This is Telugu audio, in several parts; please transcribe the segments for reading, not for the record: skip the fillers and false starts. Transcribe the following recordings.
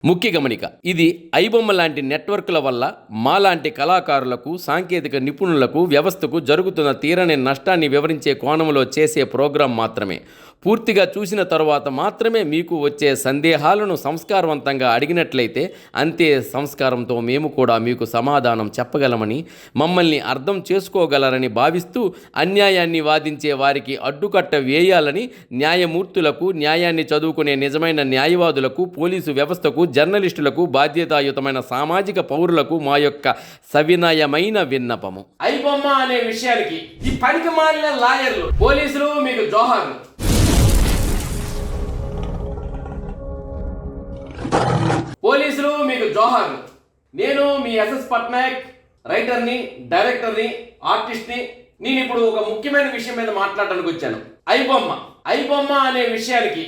ముఖ్య గమనిక ఇది ఐబొమ్మ లాంటి నెట్వర్క్ల వల్ల మాలాంటి కళాకారులకు సాంకేతిక నిపుణులకు వ్యవస్థకు జరుగుతున్న తీరని నష్టాన్ని వివరించే కోణంలో చేసే ప్రోగ్రాం మాత్రమే. పూర్తిగా చూసిన తరువాత మాత్రమే మీకు వచ్చే సందేహాలను సంస్కారవంతంగా అడిగినట్లయితే అంతే సంస్కారంతో మేము కూడా మీకు సమాధానం చెప్పగలమని, మమ్మల్ని అర్థం చేసుకోగలరని భావిస్తూ అన్యాయాన్ని వాదించే వారికి అడ్డుకట్ట వేయాలని న్యాయమూర్తులకు, న్యాయాన్ని చదువుకునే నిజమైన న్యాయవాదులకు, పోలీసు వ్యవస్థకు, జర్నలిస్టులకు, బాధ్యతాయుతమైన సామాజిక పౌరులకు మా యొక్క సవినయమైన విన్నపము. ఐబొమ్మ అనే విషయానికి ఈ పనికి మాలిన లాయర్లు, పోలీసులు మీకు జోహార్లు. పోలీసులు మీకు జోహార్లు. నేను మీ ఎస్ఎస్ పట్నాయక్, రైటర్ని, డైరెక్టర్ని, ఆర్టిస్ట్ని. నేను ఇప్పుడు ఒక ముఖ్యమైన విషయం మీద మాట్లాడడానికి వచ్చాను. ఐబొమ్మ అనే విషయానికి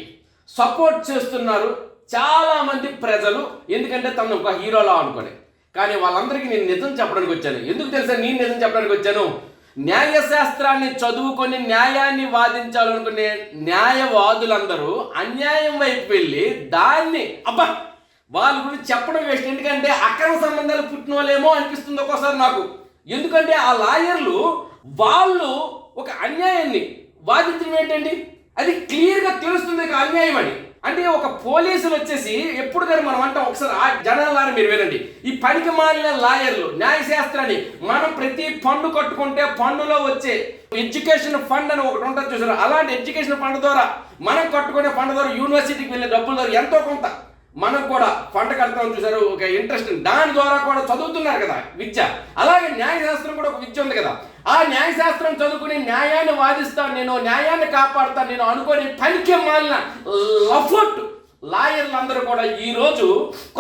సపోర్ట్ చేస్తున్నారు చాలా మంది ప్రజలు. ఎందుకంటే తను ఒక హీరోలా అనుకోని. కానీ వాళ్ళందరికీ నేను నిజం చెప్పడానికి వచ్చాను. ఎందుకు తెలుసా నేను నిజం చెప్పడానికి వచ్చాను? న్యాయశాస్త్రాన్ని చదువుకొని న్యాయాన్ని వాదించాలనుకునే న్యాయవాదులందరూ అన్యాయం వైపు వెళ్ళి దాన్ని వాళ్ళ గురించి చెప్పడం వేస్ట్. ఎందుకంటే అక్రమ సంబంధాలు పుట్టిన వాళ్ళేమో అనిపిస్తుంది ఒక్కోసారి నాకు. ఎందుకంటే ఆ లాయర్లు వాళ్ళు ఒక అన్యాయాన్ని వాదించడం ఏంటండి, అది క్లియర్గా తెలుస్తుంది అన్యాయం అని. అంటే ఒక పోలీసులు వచ్చేసి ఎప్పుడు కానీ మనం అంటాం, ఒకసారి ఆ జనాలారా మీరు వినండి, ఈ పనికి మాలిన లాయర్లు న్యాయశాస్త్రాన్ని మనం ప్రతి పన్ను కట్టుకుంటే పన్నులో వచ్చే ఎడ్యుకేషన్ ఫండ్ అని ఒకటి ఉంటుంది చూసారు, అలాంటి ఎడ్యుకేషన్ ఫండ్ ద్వారా మనం కట్టుకునే ఫండ్ ద్వారా యూనివర్సిటీకి వెళ్ళే డబ్బుల ద్వారా ఎంతో కొంత మనం కూడా ఫండ్ కడతామని చూసారు, ఒక ఇంట్రెస్ట్, దాని ద్వారా కూడా చదువుతున్నారు కదా విద్య. అలాగే న్యాయశాస్త్రం కూడా ఒక విద్య ఉంది కదా. ఆ న్యాయశాస్త్రం చదువుకుని న్యాయాన్ని వాదిస్తాను నేను, న్యాయాన్ని కాపాడుతాను నేను అనుకొని పనికి మాలిన లఫోట్ లాయర్లు అందరూ కూడా ఈరోజు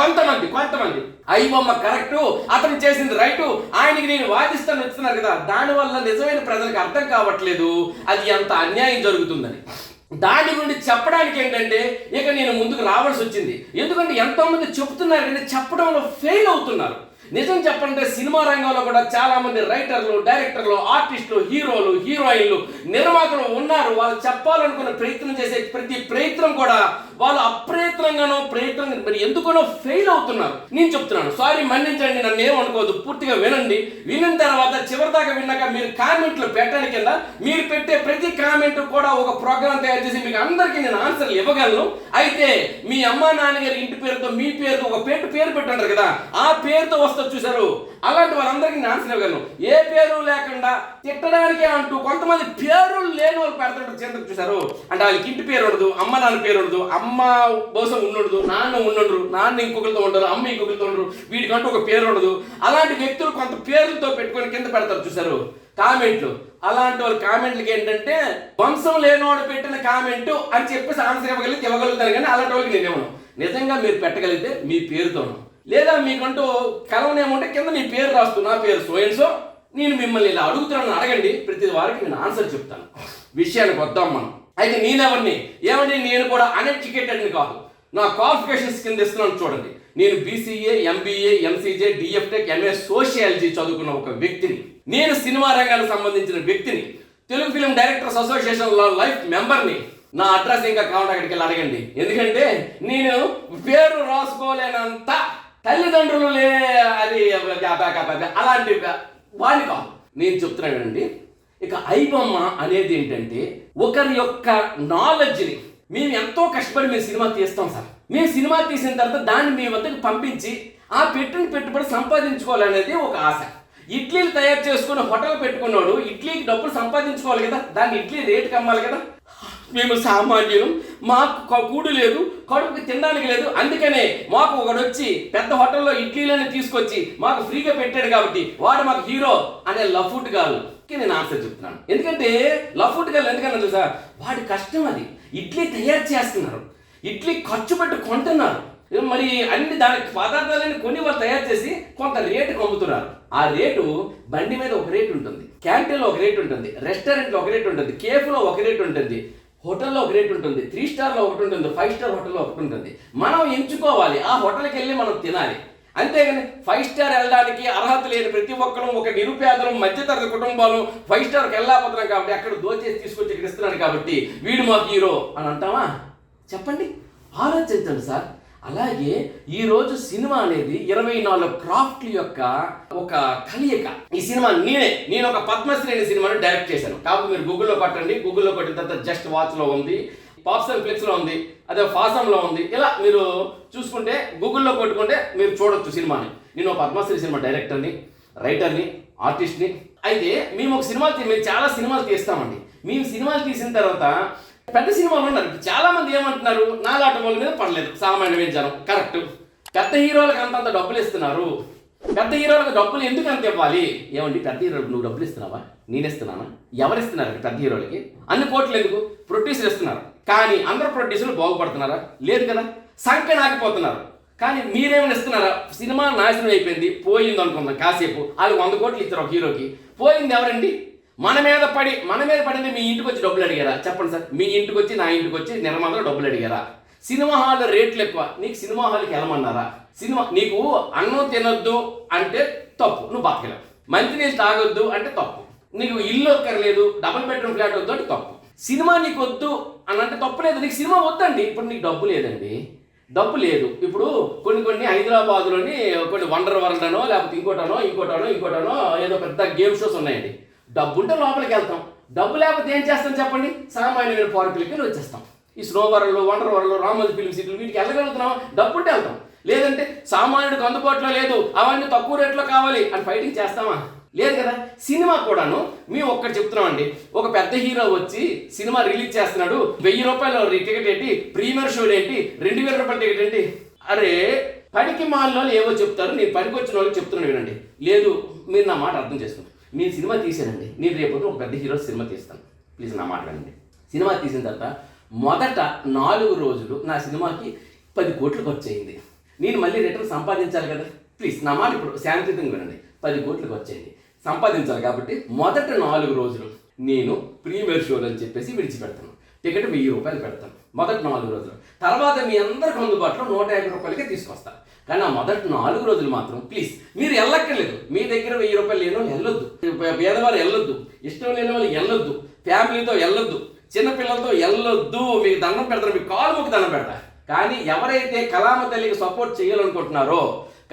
కొంతమంది ఐబొమ్మ కరెక్టు, అతను చేసింది రైటు, ఆయనకి నేను వాదిస్తాను ఇస్తున్నారు కదా. దానివల్ల నిజమైన ప్రజలకు అర్థం కావట్లేదు అది ఎంత అన్యాయం జరుగుతుందని. దాని గురించి చెప్పడానికి ఏంటంటే ఇక నేను ముందుకు రావాల్సి వచ్చింది. ఎందుకంటే ఎంతోమంది చెప్తున్నారు కానీ చెప్పడంలో ఫెయిల్ అవుతున్నారు. నిజం చెప్పంటే సినిమా రంగంలో కూడా చాలామంది రైటర్లు, డైరెక్టర్లు, ఆర్టిస్టులు, హీరోలు, హీరోయిన్లు, నిర్మాతలు ఉన్నారు. వాళ్ళు చెప్పాలనుకున్న ప్రయత్నం చేసే ప్రతి ప్రయత్నం కూడా వాళ్ళు అప్రయత్నంగానో ప్రయత్నంగా మరి ఎందుకనో ఫెయిల్ అవుతున్నారు. నేను చెప్తున్నాను, సారీ మన్నించండి, నన్ను ఏమనుకోవద్దు, పూర్తిగా వినండి. విన్న తర్వాత చివరిదాకా విన్నాక మీరు కామెంట్లు పెట్టండి. కింద మీరు పెట్టే ప్రతి కామెంట్ కూడా ఒక ప్రోగ్రామ్ తయారు చేసి మీకు అందరికీ నేను ఆన్సర్లు ఇవ్వగలను. అయితే మీ అమ్మా నాన్నగారి ఇంటి పేరుతో మీ పేరుతో ఒక పేరు పెట్టంటారు కదా, ఆ పేరుతో వస్తే చూసారు, అలాంటి వాళ్ళందరికీ నేను ఆన్సర్ ఇవ్వగలను. ఏ పేరు లేకుండా తిట్టడానికే అంటూ కొంతమంది పేర్లు లేని వాళ్ళు పెడతాడు చేతులు చూసారు. అంటే వాళ్ళకి ఇంటి పేరు ఉండదు, అమ్మ నాన్న పేరు ఉండదు, అమ్మ బహుశా ఉండదు, నాన్న ఉండరు, నాన్న ఇంకొకరితో ఉండరు, అమ్మ ఇంకొకరితో ఉండరు, వీటికంటూ ఒక పేరు ఉండదు. అలాంటి వ్యక్తులు కొంత పేర్లతో పెట్టుకొని కింద పెడతారు చూసారు కామెంట్లు. అలాంటి వాళ్ళ కామెంట్లకి ఏంటంటే వంశం లేనివాడు పెట్టిన కామెంట్ అని చెప్పేసి ఆన్సర్ ఇవ్వగలుగుతాను. కానీ అలాంటి వాళ్ళకి నేనేమను, నిజంగా మీరు పెట్టగలిగితే మీ పేరుతోను, లేదా మీకంటూ కలవనేమంటే కింద మీ పేరు రాస్తూ నా పేరు సోయన్సో, నేను మిమ్మల్ని ఇలా అడుగుతున్నాను అడగండి, ప్రతి వారికి నేను ఆన్సర్ చెప్తాను. విషయానికి వద్దాం మనం. అయితే నేనెవరిని ఏమంటే నేను కూడా అన్ఎడ్యుకేటెడ్ని కాదు, నా క్వాలిఫికేషన్స్ కింద ఇస్తున్నాను చూడండి. నేను BCA, MBA, MCJ, DFTech, MA sociology చదువుకున్న ఒక వ్యక్తిని. నేను సినిమా రంగానికి సంబంధించిన వ్యక్తిని, తెలుగు ఫిలిం డైరెక్టర్స్ అసోసియేషన్లో లైఫ్ మెంబర్ని. నా అడ్రస్ ఇంకా కావాలి, అక్కడికి వెళ్ళి అడగండి. ఎందుకంటే నేను పేరు రాసుకోలేనంత తల్లిదండ్రులు అది అలాంటి వాడిని కాదు. నేను చెప్తున్నానండి. ఇక ఐబొమ్మ అనేది ఏంటంటే ఒకరి యొక్క నాలెడ్జ్ని మేము ఎంతో కష్టపడి మేము సినిమా తీస్తాం సార్. మేము సినిమా తీసిన తర్వాత దాన్ని మీ వద్దకు పంపించి ఆ పెట్టిన పెట్టుబడి సంపాదించుకోవాలనేది ఒక ఆశ. ఇడ్లీలు తయారు చేసుకుని హోటల్ పెట్టుకున్నాడు, ఇడ్లీకి డబ్బులు సంపాదించుకోవాలి కదా, దాన్ని ఇడ్లీ రేటుకి అమ్మాలి కదా. మేము సామాన్యులు, మాకు కూడు లేదు, కడుపుకి తినడానికి లేదు, అందుకనే మాకు ఒకడు వచ్చి పెద్ద హోటల్లో ఇడ్లీలని తీసుకొచ్చి మాకు ఫ్రీగా పెట్టాడు కాబట్టి వాడు మాకు హీరో అనే లఫుట్ గారు నేను ఆన్సర్ చెప్తున్నాను. ఎందుకంటే లఫుట్ గారు ఎందుకన్నా తెలుసా, వాడి కష్టం అది. ఇడ్లీ తయారు చేస్తున్నారు, ఇడ్లీ ఖర్చు పెట్టి కొంటున్నారు, మరి అన్ని దానికి పదార్థాలన్నీ కొన్ని వాళ్ళు తయారు చేసి కొంత రేటుకి అమ్ముతున్నారు. ఆ రేటు బండి మీద ఒక రేటు ఉంటుంది, క్యాంటీన్లో ఒక రేటు ఉంటుంది, రెస్టారెంట్లో ఒక రేటు ఉంటుంది, కేఫ్లో ఒక రేటు ఉంటుంది, హోటల్లో ఒక రేట్ ఉంటుంది, 3 స్టార్లో ఒకటి ఉంటుంది, 5 స్టార్ హోటల్లో ఒకటి ఉంటుంది. మనం ఎంచుకోవాలి, ఆ హోటల్కి వెళ్ళి మనం తినాలి. అంతేగాని 5 స్టార్ వెళ్ళడానికి అర్హత లేని ప్రతి ఒక్కరూ, ఒక నిరుపేదలు, మధ్యతరగతి కుటుంబాలు 5 స్టార్కి వెళ్ళకపోతున్నాం కాబట్టి అక్కడ దోచేసి తీసుకొచ్చి ఇక్కడ ఇస్తున్నాను కాబట్టి వీడు మాకు హీరో అని అంటామా? చెప్పండి, ఆలోచించండి సార్. అలాగే ఈరోజు సినిమా అనేది 24 క్రాఫ్ట్ల యొక్క ఒక కలియక. ఈ సినిమా నేను ఒక పద్మశ్రేణి సినిమాను డైరెక్ట్ చేశాను. కాబట్టి మీరు గూగుల్లో కొట్టండి, గూగుల్లో కొట్టిన తర్వాత జస్ట్ వాచ్లో ఉంది, పాప్సన్ ఫ్లిక్స్లో ఉంది, అదే ఫాసంలో ఉంది. ఇలా మీరు చూసుకుంటే గూగుల్లో కొట్టుకుంటే మీరు చూడొచ్చు సినిమాని. నేను ఒక పద్మశ్రీ సినిమా డైరెక్టర్ని, రైటర్ని, ఆర్టిస్ట్ని. అయితే మేము ఒక మేము చాలా సినిమాలు తీస్తామండి. మేము సినిమాలు తీసిన తర్వాత పెద్ద సినిమాలు ఉన్నారు. చాలా మంది ఏమంటున్నారు, నాలాట వాళ్ళ మీద పడలేదు సామాన్య జనం. కరెక్ట్, పెద్ద హీరోలకు అంతంత డబ్బులు ఇస్తున్నారు. పెద్ద హీరోలకు డబ్బులు ఎందుకు అంత ఇవ్వాలి? ఏమండి, పెద్ద హీరోలకు నువ్వు డబ్బులు ఇస్తున్నావా? నేను ఇస్తున్నానా? ఎవరిస్తున్నారండి పెద్ద హీరోలకి? అన్ని కోట్లు ఎందుకు? ప్రొడ్యూసర్ ఇస్తున్నారు. కానీ అందరు ప్రొడ్యూసర్లు బాగుపడుతున్నారా? లేదు కదా, సంఖ్య నాకిపోతున్నారు. కానీ మీరేమైనా ఇస్తున్నారా? సినిమా నాశనం అయిపోయింది, పోయింది అనుకుందాం కాసేపు, వాళ్ళు 100 కోట్లు ఇస్తారు ఒక హీరోకి. పోయింది ఎవరండి? మన మీద పడింది. మీ ఇంటికి వచ్చి డబ్బులు అడిగారా? చెప్పండి సార్. మీ ఇంటికి వచ్చి, నా ఇంటికి వచ్చి నిర్మాతలు డబ్బులు అడిగారా? సినిమా హాల్ రేట్లు ఎక్కువ, నీకు సినిమా హాల్కి వెళ్ళమన్నారా? నీకు అన్నం తినొద్దు అంటే తప్పు, నువ్వు బతకలేవు. మంచినీళ్ళు తాగొద్దు అంటే తప్పు, నీకు ఇల్లు ఒక్కర్లేదు, డబుల్ బెడ్రూమ్ ఫ్లాట్ వద్దు అంటే తప్పు. సినిమా నీకు వద్దు అని అంటే తప్పు లేదు. నీకు సినిమా వద్దండి. ఇప్పుడు నీకు డబ్బు లేదండి, డబ్బు లేదు. ఇప్పుడు కొన్ని హైదరాబాద్లోని కొన్ని వండర్ వరల్డ్ అనో లేకపోతే ఇంకోటనో ఏదో పెద్ద గేమ్ షోస్ ఉన్నాయండి. డబ్బు ఉంటే లోపలికి వెళ్తాం, డబ్బు లేకపోతే ఏం చేస్తాం చెప్పండి? సామాన్యమైన పార్కులకి వచ్చేస్తాం. ఈ snow world, wonder world, Ramoji film సిటీలు వీటికి వెళ్ళగలుగుతున్నాం, డబ్బు ఉంటే వెళ్తాం. లేదంటే సామాన్యుడికి అందుబాటులో లేదు, అవన్నీ తక్కువ రేట్లో కావాలి అని ఫైటింగ్ చేస్తామా? లేదు కదా. సినిమా కూడాను మేము ఒక్కటి చెప్తున్నామండి. ఒక పెద్ద హీరో వచ్చి సినిమా రిలీజ్ చేస్తున్నాడు, 1000 రూపాయల టికెట్ ఏంటి, ప్రీమియర్ షో ఏంటి, 2000 రూపాయల టికెట్ ఏంటి? అరే, పనికి మాల్లో ఏవో చెప్తారు, నేను పనికి వచ్చిన వాళ్ళకి చెప్తున్నాను వినండి. లేదు, మీరు నా మాట అర్థం చేసుకోండి. నేను సినిమా తీసానండి, నేను రేపు ఒక పెద్ద హీరో సినిమా తీస్తాను, ప్లీజ్ నా మాట వినండి. సినిమా తీసిన తర్వాత మొదట 4 రోజులు నా సినిమాకి 10 కోట్లు ఖర్చు అయింది. నేను మళ్ళీ రిటర్న్ సంపాదించాలి కదా, ప్లీజ్ నా మాట ఇప్పుడు శాంతియుతంగా వినండి. 10 కోట్లు ఖర్చు అయింది, సంపాదించాలి. కాబట్టి మొదట 4 రోజులు నేను ప్రీమియర్ షోలు అని చెప్పేసి విడిచిపెడతాను. టికెట్ 1000 రూపాయలు పెడతాను మొదటి 4 రోజులు. తర్వాత మీ అందరికి అందుబాటులో 150 రూపాయలకే తీసుకొస్తాను. కానీ ఆ మొదటి 4 రోజులు మాత్రం ప్లీజ్ మీరు వెళ్ళక్కర్లేదు. మీ దగ్గర 1000 రూపాయలు లేని వాళ్ళు వెళ్ళొద్దు, పేదవాళ్ళు వెళ్ళొద్దు, ఇష్టం లేని వాళ్ళు వెళ్ళొద్దు, ఫ్యామిలీతో వెళ్ళొద్దు, చిన్నపిల్లలతో వెళ్ళొద్దు. మీకు దండం పెడతారు, మీకు కాలు మొక్కి దండం పెడతా. కానీ ఎవరైతే కళామ తల్లికి సపోర్ట్ చేయాలనుకుంటున్నారో,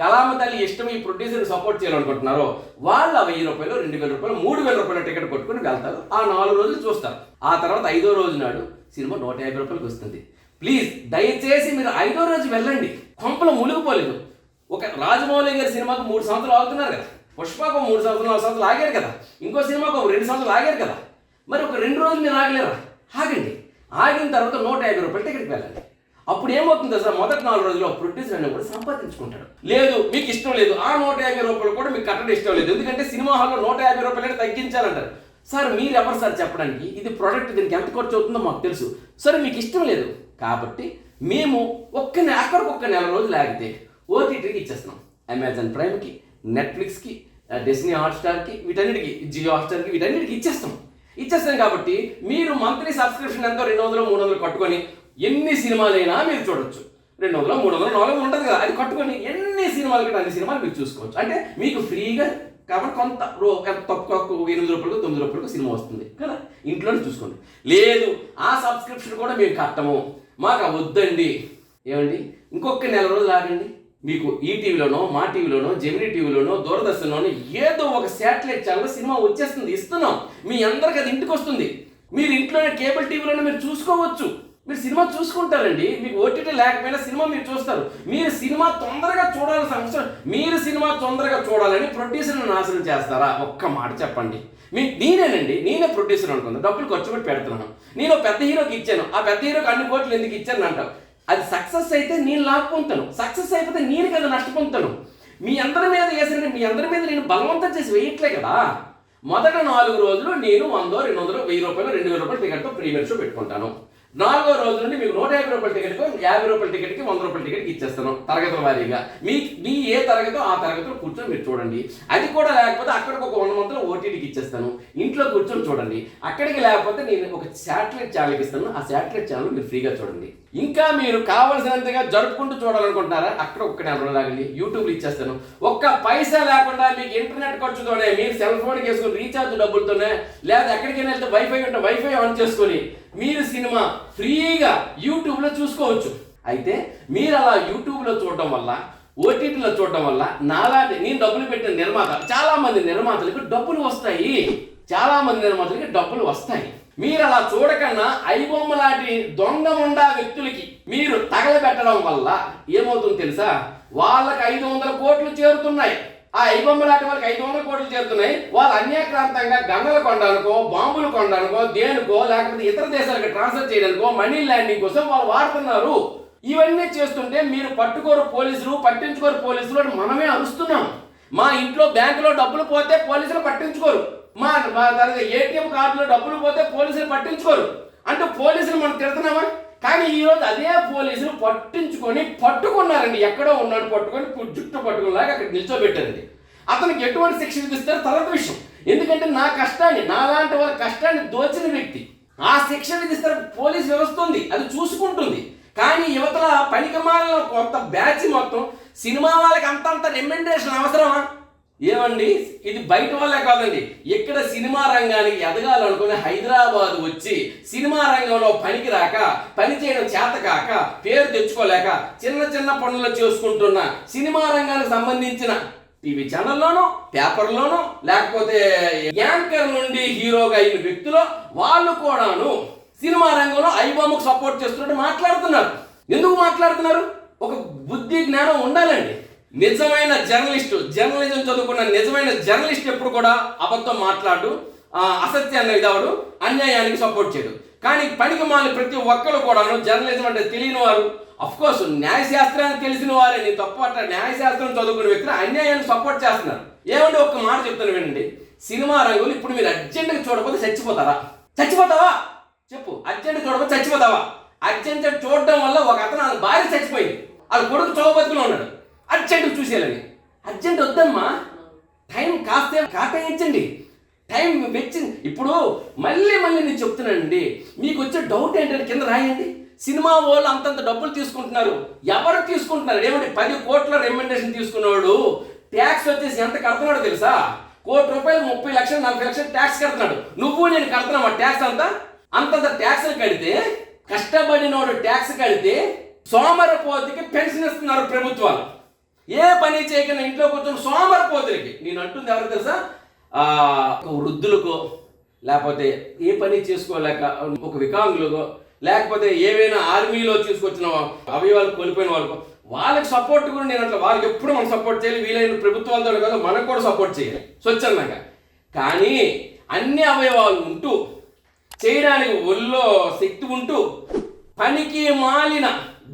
కళామ తల్లి ఇష్టం ఈ ప్రొడ్యూసర్కి సపోర్ట్ చేయాలనుకుంటున్నారో వాళ్ళు 1000 రూపాయలు, 2000 రూపాయలు, 3000 రూపాయల టికెట్ కొట్టుకుని వెళ్తారు. ఆ 4 రోజులు చూస్తారు. ఆ తర్వాత 5వ రోజు నాడు సినిమా 150 రూపాయలకు వస్తుంది. ప్లీజ్ దయచేసి మీరు 5వ రోజు వెళ్ళండి. కొంపలో మునిగిపోలేదు. ఒక రాజమౌళి గారి సినిమాకు 3 సంవత్సరాలు ఆగుతున్నారు కదా, పుష్పకు 3 సంవత్సరాలు 4 సంవత్సరాలు ఆగారు కదా, ఇంకో సినిమాకు 2 సంవత్సరాలు ఆగారు కదా. మరి ఒక 2 రోజులు మీరు ఆగలేరా? ఆగండి. ఆగిన తర్వాత 150 రూపాయల టికెట్కి వెళ్ళండి. అప్పుడు ఏమవుతుంది సార్, మొదటి 4 రోజుల్లో ప్రొడ్యూసర్ అనే కూడా సంపాదించుకుంటాడు. లేదు మీకు ఇష్టం లేదు, ఆ 150 రూపాయలు కూడా మీకు కట్టడం ఇష్టం లేదు, ఎందుకంటే సినిమా హాల్లో 150 రూపాయలు తగ్గించాలంటారు. సార్ మీరు ఎవరు సార్ చెప్పడానికి? ఇది ప్రోడక్ట్, దీనికి ఎంత ఖర్చు అవుతుందో మాకు తెలుసు. సరే మీకు ఇష్టం లేదు కాబట్టి మేము అక్కడికి 1 నెల రోజులు ఆగితే ఓటీటీకి ఇచ్చేస్తున్నాం. అమెజాన్ ప్రైమ్కి, నెట్ఫ్లిక్స్కి, డిస్నీ హాట్స్టార్కి, వీటన్నిటికి, జియో హాట్స్టార్కి, వీటన్నిటికి ఇచ్చేస్తాం కాబట్టి మీరు మంత్లీ సబ్స్క్రిప్షన్ ఎంతో 200, 300 కట్టుకొని ఎన్ని సినిమాలైనా మీరు చూడొచ్చు. 200, 300, 400 ఉంటుంది కదా, అది కట్టుకొని ఎన్ని సినిమాలు కంటే అన్ని సినిమాలు మీరు చూసుకోవచ్చు. అంటే మీకు ఫ్రీగా కాబట్టి కొంత తక్కువ 8 రూపాయలు, 9 రూపాయలకు సినిమా వస్తుంది కదా, ఇంట్లోనే చూసుకోండి. లేదు ఆ సబ్స్క్రిప్షన్ కూడా మేము కట్టము, మాకు వద్దండి. ఏమండి, ఇంకొక నెల రోజులు ఆగండి. మీకు ఈటీవీలోనో, మా టీవీలోనో, జెమినీ టీవీలోనో, దూరదర్శన్లోనో ఏదో ఒక శాటిలైట్ ఛానల్ సినిమా వచ్చేస్తుంది, ఇస్తున్నాం. మీ అందరికి అది ఇంటికి వస్తుంది. మీరు ఇంట్లోనే కేబుల్ టీవీలోనే మీరు చూసుకోవచ్చు. మీరు సినిమా చూసుకుంటారండి. మీకు ఓటీటీ లేకపోయినా సినిమా మీరు చూస్తారు. మీరు సినిమా తొందరగా చూడాల్సిన అవసరం, మీరు సినిమా తొందరగా చూడాలని ప్రొడ్యూసర్ని నాశనం చేస్తారా? ఒక్క మాట చెప్పండి. నేనే ప్రొడ్యూసర్ అనుకుందాం, డబ్బులు ఖర్చు పెట్టి పెడుతున్నాను. నేను పెద్ద హీరోకి ఇచ్చాను, ఆ పెద్ద హీరోకి అన్ని కోట్లు ఎందుకు ఇచ్చాను అంటావు. అది సక్సెస్ అయితే నేను లాక్కుంటాను, సక్సెస్ అయిపోతే నేను కదా నష్టపోతాను. మీ అందరి మీద వేసిన, మీ అందరి మీద నేను బలవంతం చేసి వేయట్లే కదా. మొదట 4 రోజులు నేను 100, 200, 1000 రూపాయలు, 2000 రూపాయల టికెట్తో ప్రీమియర్ షో పెట్టుకుంటాను. 4వ రోజు నుండి మీకు 150 రూపాయల టికెట్కు, 50 రూపాయల టికెట్కి, 100 రూపాయల టికెట్కి ఇచ్చేస్తాను తరగతుల వారీగా. మీ ఏ తరగతో ఆ తరగతిలో కూర్చొని మీరు చూడండి. అది కూడా లేకపోతే అక్కడికి ఒక 1 మంత్లో ఓటీటీకి ఇచ్చేస్తాను, ఇంట్లో కూర్చొని చూడండి. అక్కడికి లేకపోతే నేను ఒక శాటిలైట్ ఛానల్కి ఇస్తాను, ఆ శాటిలైట్ ఛానల్ మీరు ఫ్రీగా చూడండి. ఇంకా మీరు కావాల్సినంతగా జరుపుకుంటూ చూడాలనుకుంటున్నారా? అక్కడ 1 నెల రోజులు ఆగండి, యూట్యూబ్లో ఇచ్చేస్తాను. ఒక్క పైసా లేకుండా మీకు ఇంటర్నెట్ ఖర్చుతోనే, మీరు సెల్ ఫోన్కి వేసుకుని రీఛార్జ్ డబ్బులతోనే, లేదా ఎక్కడికైనా వెళ్తే వైఫై ఉంటే వైఫై ఆన్ చేసుకొని మీరు సినిమా ఫ్రీగా యూట్యూబ్లో చూసుకోవచ్చు. అయితే మీరు అలా యూట్యూబ్లో చూడటం వల్ల, ఓటీటీలో చూడటం వల్ల నాలాంటి నేను డబ్బులు పెట్టిన నిర్మాత, చాలా మంది నిర్మాతలకు డబ్బులు వస్తాయి, డబ్బులు వస్తాయి. మీరు అలా చూడకన్నా ఐబొమ్మ లాంటి దొంగ ముండా వ్యక్తులకి మీరు తగలబెట్టడం వల్ల ఏమవుతుంది తెలుసా? వాళ్ళకి 500 కోట్లు చేరుతున్నాయి. ఆ ఐబొమ్మ లాంటి వాళ్ళకి 500 కోట్లు చేరుతున్నాయి. వాళ్ళు అన్యాక్రాంతంగా గన్నలు కొనడానికో, బాంబులు కొనడానికో, దేనికో, లేకపోతే ఇతర దేశాలకు ట్రాన్స్ఫర్ చేయడానికో, మనీ ల్యాండింగ్ కోసం వాళ్ళు వాడుతున్నారు. ఇవన్నీ చేస్తుంటే మీరు పట్టించుకోరు పోలీసులు అని మనమే అరుస్తున్నాం. మా ఇంట్లో బ్యాంకులో డబ్బులు పోతే పోలీసులు పట్టించుకోరు, మా ఏటీఎం కార్డులో డబ్బులు పోతే పోలీసులు పట్టించుకోరు అంటే పోలీసులు మనం తిడుతున్నామా? కానీ ఈరోజు అదే పోలీసులు పట్టుకున్నారండి. ఎక్కడో ఉన్నాడు, పట్టుకొని జుట్టు పట్టుకునేలాగా అక్కడ నిల్చోబెట్టారండి. అతనికి ఎటువంటి శిక్ష విధిస్తారో తర్వాత విషయం. ఎందుకంటే నాలాంటి వాళ్ళ కష్టాన్ని దోచిన వ్యక్తి ఆ శిక్ష విధిస్తారు. పోలీసు వ్యవస్థ ఉంది, అది చూసుకుంటుంది. కానీ యువతల పనికిమాలిన కొంత బ్యాచ్ మొత్తం సినిమా వాళ్ళకి అంతంత రెమ్యునరేషన్ అవసరమా? ఏమండి, ఇది బయట వాళ్ళే కాదండి, ఇక్కడ సినిమా రంగానికి ఎదగాలనుకుని హైదరాబాద్ వచ్చి సినిమా రంగంలో పనికి రాక, పని చేయడం చేత కాక, పేరు తెచ్చుకోలేక చిన్న పనులు చేసుకుంటున్న సినిమా రంగానికి సంబంధించిన టీవీ ఛానల్లోనూ, పేపర్లోనూ, లేకపోతే యాంకర్ నుండి హీరోగా అయిన వ్యక్తులు వాళ్ళు కూడాను సినిమా రంగంలో ఐబొమ్మకు సపోర్ట్ చేస్తున్నట్టు మాట్లాడుతున్నారు. ఎందుకు మాట్లాడుతున్నారు? ఒక బుద్ధి జ్ఞానం ఉండాలండి. నిజమైన జర్నలిజం చదువుకున్న నిజమైన జర్నలిస్ట్ ఎప్పుడు కూడా అబద్ధం మాట్లాడు, అసత్యాన్ని ఇదవడు, అన్యాయానికి సపోర్ట్ చేయడు. కానీ పనికి మాలి ప్రతి ఒక్కరు కూడాను జర్నలిజం అంటే తెలియని వారు, అఫ్కోర్స్ న్యాయశాస్త్రాన్ని తెలిసిన వారే, నేను తప్పు అట్లా న్యాయశాస్త్రం చదువుకునే వ్యక్తులు అన్యాయాన్ని సపోర్ట్ చేస్తున్నారు. ఏమంటే ఒక్క మాట చెప్తాను వినండి. సినిమా రంగులు ఇప్పుడు మీరు అర్జెంట్గా చూడకపోతే చచ్చిపోతావా? చెప్పు, అర్జెంట్ చూడకపోతే చచ్చిపోతావా? అర్జెంట్ చూడడం వల్ల ఒక అతను వాళ్ళ భార్య చచ్చిపోయింది, వాళ్ళ కొడుకు చౌబతులో ఉన్నాడు, అర్జెంట్ చూసేయాలని. అర్జెంట్ వద్దమ్మా, టైం కేటాయించండి, టైం వెచ్చింది. ఇప్పుడు మళ్ళీ నేను చెప్తున్నానండి, మీకు వచ్చే డౌట్ ఏంటంటే కింద రాయండి. సినిమా వాళ్ళు అంతంత డబ్బులు తీసుకుంటున్నారు. ఎవరు తీసుకుంటున్నారు? ఏమంటే 10 కోట్ల రెమ్యునరేషన్ తీసుకున్నాడు ట్యాక్స్ వచ్చేసి ఎంత కడుతున్నాడో తెలుసా? ₹1 కోటి 30 లక్షలు 40 లక్షలు ట్యాక్స్ కడుతున్నాడు. నేను కడుతున్నామా ట్యాక్స్ అంతంత ట్యాక్స్లు కడితే, కష్టపడినోడు ట్యాక్స్ కడితే సోమరపోతుకి పెన్షన్ ఇస్తున్నారు ప్రభుత్వాలు. ఏ పని చేయకుండా ఇంట్లో కూర్చొని సోమరపోతులకి, నేను అంటుంది ఎవరు తెలుసా? వృద్ధులకో, లేకపోతే ఏ పని చేసుకోలేక ఒక వికలాంగులకో, లేకపోతే ఏవైనా ఆర్మీలో తీసుకొచ్చిన అవయవాలు కోల్పోయిన వాళ్ళకి సపోర్ట్ కూడా నేను అట్లా వాళ్ళకి ఎప్పుడు మనం సపోర్ట్ చేయాలి. వీలైన ప్రభుత్వాలతో కాదు, మనకు కూడా సపోర్ట్ చేయాలి స్వచ్ఛందంగా. కానీ అన్ని అవయవాలు ఉంటూ, చేయడానికి ఒళ్ళో శక్తి ఉంటూ, పనికి మాలిన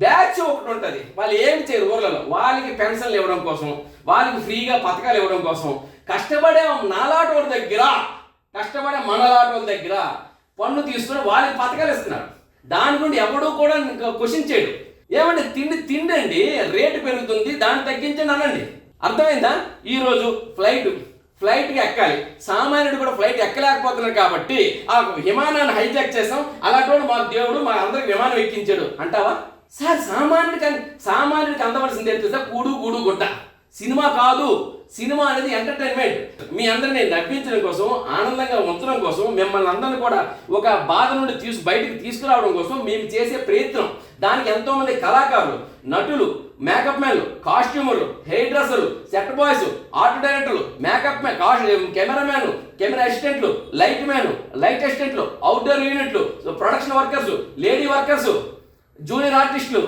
బ్యాచ్ ఒకటి ఉంటుంది. వాళ్ళు ఏమి చేయరు ఊర్లలో. వాళ్ళకి పెన్షన్లు ఇవ్వడం కోసం, వాళ్ళకి ఫ్రీగా పథకాలు ఇవ్వడం కోసం కష్టపడే నాలాటోళ్ళ దగ్గర, కష్టపడే మనలాటోళ్ళ దగ్గర పన్ను తీసుకుని వాళ్ళకి పథకాలు ఇస్తున్నారు. దాని గురించి ఎవడూ కూడా క్వశ్చన్ చేయడు. ఏమంటే తిండి అండి, రేటు పెరుగుతుంది, దాన్ని తగ్గించండి అనండి. అర్థమైందా? ఈరోజు ఫ్లైట్కి ఎక్కాలి, సామాన్యుడు కూడా ఫ్లైట్ ఎక్కలేకపోతున్నారు కాబట్టి ఆ విమానాన్ని హైజాక్ చేసాం, అలాంటి మా దేవుడు మా అందరికి విమానం ఎక్కించాడు అంటావా? సార్, సామాన్యుడికి అందవలసింది ఏంటి సార్? కూడు గుడ్డ. సినిమా కాదు, సినిమా అనేది ఎంటర్టైన్మెంట్. మీ అందరినీ నవ్వించడం కోసం, ఆనందంగా ఉంచడం కోసం, మిమ్మల్ని అందరినీ కూడా ఒక బాధ నుండి బయటికి తీసుకురావడం కోసం మేము చేసే ప్రయత్నం. దానికి ఎంతోమంది కళాకారులు, నటులు, మేకప్ మ్యాన్లు, కాస్ట్యూమర్లు, హెయిర్ డ్రెస్సర్లు, సెట్ బాయ్స్, ఆర్ట్ డైరెక్టర్లు, మేకప్ మ్యాన్, కెమెరామ్యాన్, కెమెరా అసిస్టెంట్లు, లైట్ అసిస్టెంట్లు, అవుట్డోర్ యూనిట్లు, production workers, lady workers, junior ఆర్టిస్టులు,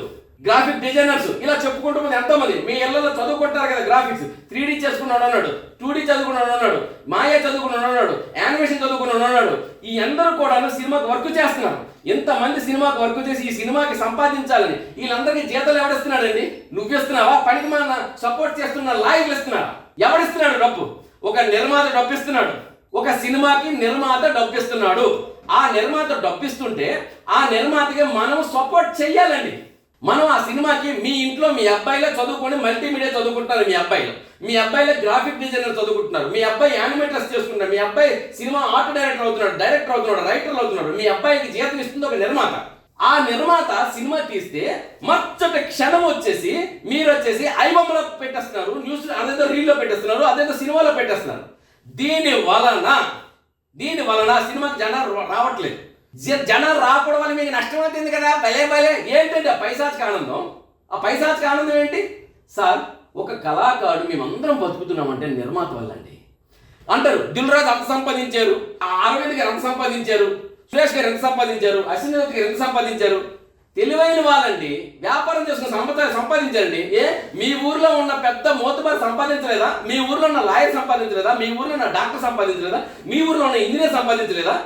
గ్రాఫిక్ డిజైనర్స్, ఇలా చెప్పుకుంటూ ఎంతోమంది. మీ ఇళ్లలో చదువుకుంటారు కదా, గ్రాఫిక్స్ 3D చేసుకున్నాడు అన్నాడు, 2D చదువుకున్నాడు అన్నాడు, మాయా చదువుకున్నాడు అన్నాడు, యానిమేషన్ చదువుకున్నాడు అన్నాడు. ఈ అందరూ కూడా సినిమాకి వర్క్ చేస్తున్నారు. ఎంతమంది సినిమాకి వర్క్ చేసి ఈ సినిమాకి సంపాదించాలని వీళ్ళందరికీ జీతాలు ఎవడిస్తున్నాడండి? నువ్వు ఇస్తున్నావా? పనికి మన సపోర్ట్ చేస్తున్న లాయర్లు ఇస్తున్నారా? ఎవడిస్తున్నాడు డబ్బు? ఒక నిర్మాత డబ్బిస్తున్నాడు. ఒక సినిమాకి నిర్మాత డబ్బిస్తున్నాడు. ఆ నిర్మాత డబ్బిస్తుంటే ఆ నిర్మాతకి మనం సపోర్ట్ చెయ్యాలండి. మనం ఆ సినిమాకి, మీ ఇంట్లో మీ అబ్బాయిలే చదువుకొని మల్టీమీడియా చదువుకుంటున్నారు, మీ అబ్బాయిలే గ్రాఫిక్ డిజైనర్ చదువుకుంటున్నారు, మీ అబ్బాయి యానిమేటర్స్ చేసుకుంటున్నారు, మీ అబ్బాయి సినిమా ఆర్ట్ డైరెక్టర్ అవుతున్నాడు, రైటర్ అవుతున్నాడు. మీ అబ్బాయికి జీతం ఇస్తుంది ఒక నిర్మాత. ఆ నిర్మాత సినిమా తీస్తే మచ్చటి క్షణం వచ్చేసి మీరు వచ్చేసి ఐబొమ్మలో పెట్టేస్తున్నారు, న్యూస్ అదేదో రీల్లో పెట్టేస్తున్నారు, అదేదో సినిమాలో పెట్టేస్తున్నారు. దీని వలన సినిమాకి జనాలు రావట్లేదు. జనాలు రాకపోవడం వల్ల మీకు నష్టం అవుతుంది కదా, భలే భలే. ఏంటంటే ఆ పైశాచిక ఆనందం, ఆ పైశాచిక ఆనందం ఏంటి సార్? ఒక కళాకారుడు మేమందరం బతుకుతున్నామంటే నిర్మాత వల్ల అండి అంటారు. దిల్ రాజు అంత సంపాదించారు, అరవింద్ గారు ఎంత సంపాదించారు, సురేష్ గారు ఎంత సంపాదించారు, అశ్విని గారు ఎంత సంపాదించారు. తెలివైన వాళ్ళండి, వ్యాపారం చేసుకుని సంపాదించారండి. మీ ఊర్లో ఉన్న పెద్ద మోతుబారి సంపాదించలేదా? మీ ఊర్లో ఉన్న లాయర్ సంపాదించలేదా? మీ ఊర్లో ఉన్న డాక్టర్ సంపాదించలేదా? మీ ఊర్లో ఉన్న ఇంజనీర్ సంపాదించలేదా?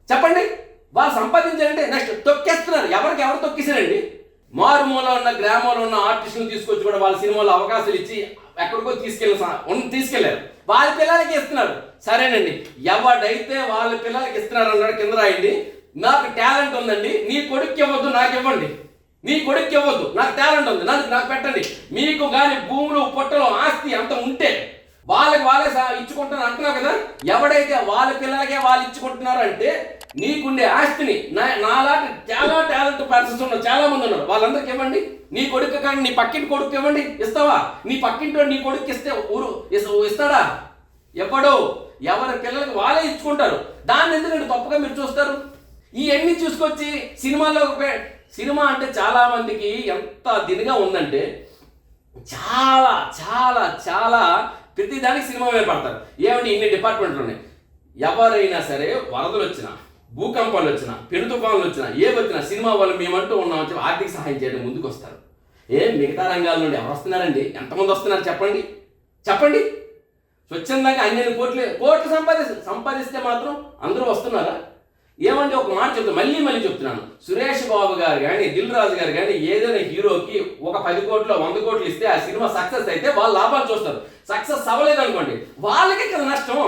చెప్పండి. వాళ్ళు సంపాదించారంటే నెక్స్ట్ తొక్కేస్తున్నారు. ఎవరు తొక్కేసారండి? మారుమూల ఉన్న గ్రామంలో ఉన్న ఆర్టిస్టులను తీసుకొచ్చి కూడా వాళ్ళ సినిమాలో అవకాశాలు ఇచ్చి ఎక్కడికో తీసుకెళ్లారు. వాళ్ళ పిల్లలకి ఇస్తున్నారు. సరేనండి, ఎవడైతే వాళ్ళ పిల్లలకి ఇస్తున్నారు అన్నాడు కింద రాయండి. నాకు టాలెంట్ ఉందండి, నీ కొడుక్కి ఇవ్వద్దు, నాకు ఇవ్వండి. నీ కొడుక్కి ఇవ్వద్దు, నాకు టాలెంట్ ఉంది, నాకు పెట్టండి. మీకు కానీ భూములు పొట్టలు ఆస్తి అంత ఉంటే వాళ్ళే ఇచ్చుకుంటున్నారు అంటున్నావు కదా. ఎవడైతే వాళ్ళ పిల్లలకే వాళ్ళు ఇచ్చుకుంటున్నారు అంటే నీకుండే ఆస్తిని నాలాంటి చాలా టాలెంట్ పర్సన్స్ ఉన్నారు, చాలా మంది ఉన్నారు, వాళ్ళందరికీ ఇవ్వండి. నీ కొడుకు కానీ నీ పక్కింటి కొడుకు ఇవ్వండి. ఇస్తావా? నీ పక్కింటి నీ కొడుకు ఇస్తే ఇస్తాడా? ఎవ్వడో. ఎవరి పిల్లలకి వాళ్ళే ఇచ్చుకుంటారు. దాన్ని ఎందుకంటే తప్పుగా మీరు చూస్తారు. ఇవన్నీ చూసుకొచ్చి సినిమా అంటే చాలా మందికి ఎంత దినిగా ఉందంటే చాలా చాలా చాలా ప్రతిదానికి సినిమా మీద పడతారు. ఏమంటే ఇన్ని డిపార్ట్మెంట్లు ఉన్నాయి. ఎవరైనా సరే వరదలు వచ్చినా, భూకంపాలు వచ్చినా, పెను తుఫాన్లు వచ్చినా, వచ్చినా సినిమా వాళ్ళు మేమంటూ ఉన్నామని చెప్పి ఆర్థిక సహాయం చేయడం ముందుకు వస్తారు. మిగతా రంగాల నుండి ఎవరు వస్తున్నారండి? ఎంతమంది వస్తున్నారు చెప్పండి. స్వచ్ఛందంగా అన్ని కోట్లు సంపాదిస్తే మాత్రం అందరూ వస్తున్నారా? ఏమంటే ఒక మాట చెప్తాను, మళ్ళీ చెప్తున్నాను. సురేష్ బాబు గారు కానీ, దిల్ రాజు గారు కానీ ఏదైనా హీరోకి ఒక 10 కోట్లు 100 కోట్లు ఇస్తే ఆ సినిమా సక్సెస్ అయితే వాళ్ళు లాభాలు చూస్తారు. సక్సెస్ అవ్వలేదు అనుకోండి, వాళ్ళకే కదా నష్టం.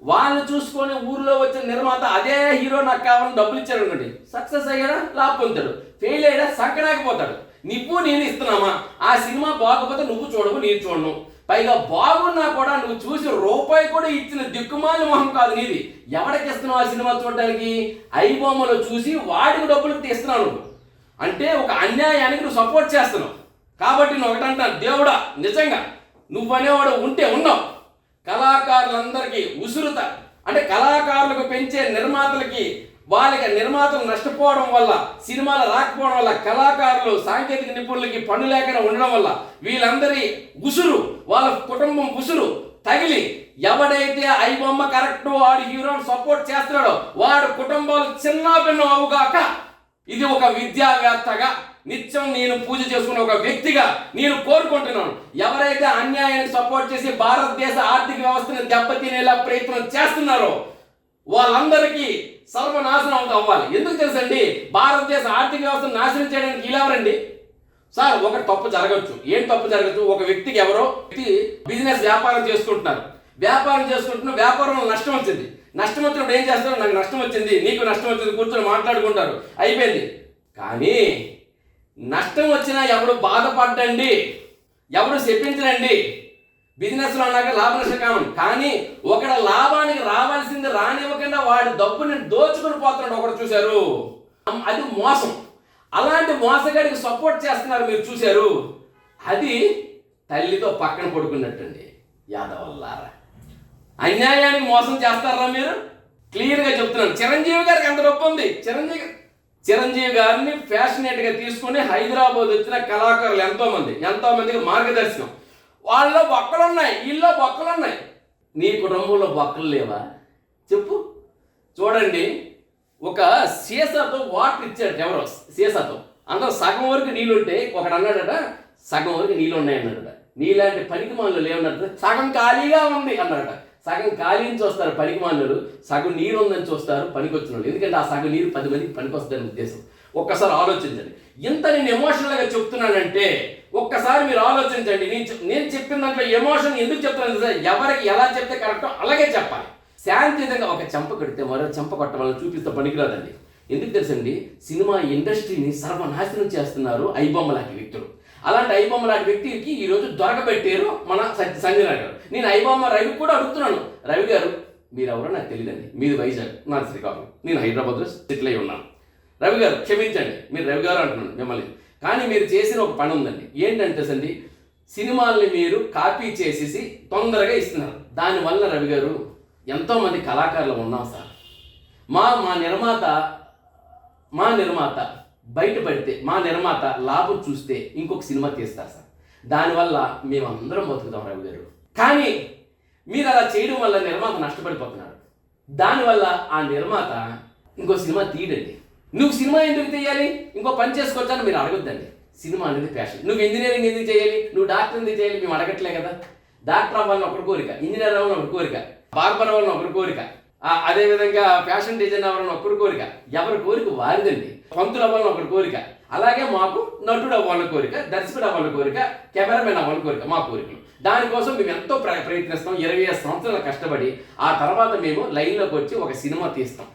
వాళ్ళని చూసుకొని ఊర్లో వచ్చిన నిర్మాత అదే హీరో నాకు కావాలని డబ్బులు ఇచ్చాడు అనుకోండి, సక్సెస్ అయ్యాడా లాభ పొందుతాడు, ఫెయిల్ అయ్యాడా సంకనాకపోతాడు. నేను ఇస్తున్నామా? ఆ సినిమా బాగోకపోతే నువ్వు చూడవు, నేను చూడను. పైగా బాగున్నా కూడా నువ్వు చూసి రూపాయి కూడా ఇచ్చిన దిక్కుమాలి మొహం కాదు నీది. ఎవరికి ఇస్తున్నావు ఆ సినిమా చూడడానికి? ఐబొమ్మలో చూసి వాడికి డబ్బులు తీస్తున్నావు నువ్వు. అంటే ఒక అన్యాయానికి నువ్వు సపోర్ట్ చేస్తున్నావు. కాబట్టి నేను ఒకటంటాను, దేవుడా నిజంగా నువ్వనేవాడు ఉంటే ఉన్నావు. కళాకారులందరికీ ఉసురుత అంటే కళాకారులకు పెంచే నిర్మాతలకి వాళ్ళకి నిర్మాతలు నష్టపోవడం వల్ల, సినిమాలు రాకపోవడం వల్ల, కళాకారులు సాంకేతిక నిపుణులకి పన్ను లేకుండా ఉండడం వల్ల వీళ్ళందరి ఉసురు, వాళ్ళ కుటుంబం ఉసురు తగిలి ఎవడైతే ఐబొమ్మ కరెక్ట్ వాడు హీరోని సపోర్ట్ చేస్తున్నాడో వాడు కుటుంబాలు చిన్నాభిన్నం అవుగాక. ఇది ఒక విద్యావేత్తగా నిత్యం నేను పూజ చేసుకున్న ఒక వ్యక్తిగా నేను కోరుకుంటున్నాను. ఎవరైతే అన్యాయానికి సపోర్ట్ చేసి భారతదేశ ఆర్థిక వ్యవస్థను దెబ్బతినేలా ప్రయత్నం చేస్తున్నారో వాళ్ళందరికీ సర్వనాశనం అవ్వాలి. ఎందుకు తెలుసండి? భారతదేశ ఆర్థిక వ్యవస్థను నాశనం చేయడానికి వీళ్ళెవరండి సార్? ఒక తప్పు జరగచ్చు. ఏం తప్పు జరగచ్చు? ఒక వ్యక్తికి బిజినెస్ వ్యాపారం చేసుకుంటున్నారు, వ్యాపారంలో నష్టం వచ్చింది. నష్టం వచ్చినప్పుడు ఏం చేస్తారు? నాకు నష్టం వచ్చింది, నీకు నష్టం వచ్చింది, కూర్చొని మాట్లాడుకుంటారు, అయిపోయింది. కానీ నష్టం వచ్చినా ఎవడు బాధపడ్డండి, ఎవడు చెప్పించరండి. బిజినెస్లో అన్నాక లాభ నష్టం కామని. కానీ ఒకడ లాభానికి రావాల్సింది రానివ్వకుండా వాడి డబ్బుని దోచుకుని పోతున్నాడు ఒకడు, చూశారు? అది మోసం. అలాంటి మోసగాడికి సపోర్ట్ చేస్తున్నారు మీరు, చూశారు? అది తల్లితో పక్కన పడుకున్నట్టండి. యాదవల్లారా, అన్యాయానికి మోసం చేస్తారా మీరు? క్లియర్గా చెప్తున్నాను. చిరంజీవి గారికి ఎంత డబ్బు ఉంది? చిరంజీవి గారిని ఫ్యాషనేట్గా తీసుకొని హైదరాబాద్ వచ్చిన కళాకారులు ఎంతోమందికి మార్గదర్శనం. వాళ్ళలో బొక్కలు ఉన్నాయి, వీళ్ళలో బొక్కలు ఉన్నాయి. నీ కుటుంబంలో బొక్కలు లేవా చెప్పు? చూడండి, ఒక సీసాతో వాటర్ ఇచ్చాడు ఎవరో, సీసాతో అందులో సగం వరకు నీళ్ళు ఉంటే ఒకడు అన్నాడట సగం వరకు నీళ్ళు ఉన్నాయి అన్నాడట. నీలాంటి పనికి మానులు లేవన్నట్టు సగం ఖాళీగా ఉంది అన్నాడట. సగం ఖాళీని చూస్తారు పనికి మానులు, సగం నీరు ఉందని చూస్తారు పనికి వచ్చిన వాళ్ళు. ఎందుకంటే ఆ సగం నీరు 10 మందికి పనికి వస్తుందని ఉద్దేశం. ఒక్కసారి ఆలోచించండి. ఇంత నేను ఎమోషనల్గా చెప్తున్నానంటే ఒక్కసారి మీరు ఆలోచించండి. నేను చెప్పిన దాంట్లో ఎమోషన్ ఎందుకు చెప్తున్నాను సార్? ఎవరికి ఎలా చెప్తే కరెక్టో అలాగే చెప్పాలి. శాంతియుతంగా ఒక చెంప కొడితే మరో చెంప కొట్టవాలని చూపిస్తే పనికిరాదండి. ఎందుకు తెలుసండి? సినిమా ఇండస్ట్రీని సర్వనాశనం చేస్తున్నారు ఐబొమ్మ లాంటి వ్యక్తులు. అలాంటి ఐబొమ్మ లాంటి వ్యక్తికి ఈరోజు దొరకబెట్టారు మన సంజయ్ గారు. నేను ఐబొమ్మ రవి కూడా అడుగుతున్నాను, రవి గారు మీరెవరో నాకు తెలియదండి, మీది వైజాగ్, నాది శ్రీకాకుళం, నేను హైదరాబాద్లో సెటిల్ అయి ఉన్నాను. రవి గారు క్షమించండి, మీరు రవి గారు అంటున్నాను మిమ్మల్ని. కానీ మీరు చేసిన ఒక పని ఉందండి. ఏంటంటే సండి, సినిమాల్ని మీరు కాపీ చేసేసి తొందరగా ఇస్తున్నారు. దానివల్ల రవి గారు ఎంతోమంది కళాకారులు ఉన్నాం సార్. మా నిర్మాత మా నిర్మాత బయటపడితే, మా నిర్మాత లాభం చూస్తే ఇంకొక సినిమా తీస్తారు సార్. దానివల్ల మేమందరం బతుకుతాం రవి గారు. కానీ మీరు అలా చేయడం వల్ల నిర్మాత నష్టపడిపోతున్నాడు. దానివల్ల ఆ నిర్మాత ఇంకో సినిమా తీయడండి. నువ్వు సినిమా ఎందుకు తీయాలి, ఇంకో పని చేసుకోవచ్చని మీరు అడగొద్దండి. సినిమా అనేది ప్యాషన్. నువ్వు ఇంజనీరింగ్ ఎందుకు చేయాలి, నువ్వు డాక్టర్ ఎందుకు చేయాలి, మేము అడగట్లే కదా. డాక్టర్ అవ్వాలని ఒకరి కోరిక, ఇంజనీర్ అవ్వాలని ఒకరి కోరిక, బార్బర్ అవ్వాలని ఒకరి కోరిక, అదేవిధంగా ఫ్యాషన్ డిజైన్ అవ్వాలని ఒకరి కోరిక. ఎవరి కోరిక వారిదండి. పంతులు అవ్వాలని ఒకరి కోరిక, అలాగే మాకు నటుడు అవ్వాలని కోరిక, దర్శకుడు అవ్వాలని కోరిక, కెమెరామెన్ అవ్వాలని కోరిక, మా కోరికలు. దానికోసం మేము ఎంతో ప్రయత్నిస్తాం. 25 సంవత్సరాలు కష్టపడి ఆ తర్వాత మేము లైన్లోకి వచ్చి ఒక సినిమా తీస్తాం.